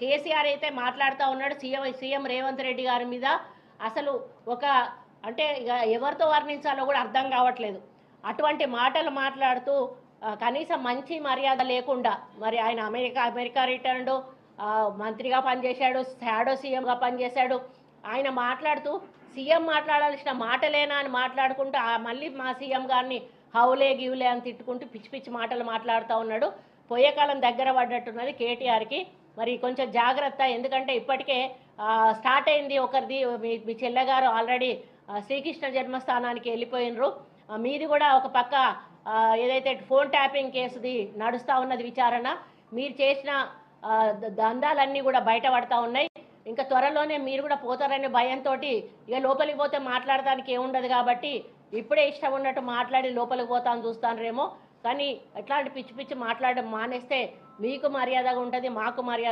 కేసీఆర్ అయితే మాట్లాడుతూ ఉన్నాడు సీఎం రేవంత్ రెడ్డి గారి మీద. అసలు ఒక అంటే ఇక ఎవరితో వర్ణించాలో కూడా అర్థం కావట్లేదు. అటువంటి మాటలు మాట్లాడుతూ కనీసం మంచి మర్యాద లేకుండా మరి ఆయన అమెరికా రిటర్న్డ్ మంత్రిగా పనిచేశాడు, షాడో సీఎంగా పనిచేశాడు. ఆయన మాట్లాడుతూ సీఎం మాట్లాడాల్సిన మాటలేనా అని మాట్లాడుకుంటూ మళ్ళీ మా సీఎం గారిని హౌలే గివులే అని తిట్టుకుంటూ పిచ్చి పిచ్చి మాటలు మాట్లాడుతూ ఉన్నాడు. పోయే కాలం దగ్గర పడ్డట్టున్నది కేటీఆర్కి. మరి కొంచెం జాగ్రత్త, ఎందుకంటే ఇప్పటికే స్టార్ట్ అయింది ఒకరిది. మీ చెల్లెగారు ఆల్రెడీ శ్రీకృష్ణ జన్మస్థానానికి వెళ్ళిపోయినరు. మీది కూడా ఒక పక్క ఏదైతే ఫోన్ ట్యాపింగ్ కేసుది నడుస్తూ ఉన్నది విచారణ. మీరు చేసిన దందాలన్నీ కూడా బయటపడతా ఉన్నాయి. ఇంకా త్వరలోనే మీరు కూడా పోతారనే భయంతో ఇక లోపలికి పోతే మాట్లాడడానికి ఏముండదు కాబట్టి ఇప్పుడే ఇష్టం ఉన్నట్టు మాట్లాడి లోపలికి పోతాను చూస్తాను. కానీ ఎట్లాంటి పిచ్చి పిచ్చి మాట్లాడడం మానేస్తే మీకు మర్యాదగా ఉంటుంది, మాకు మర్యాద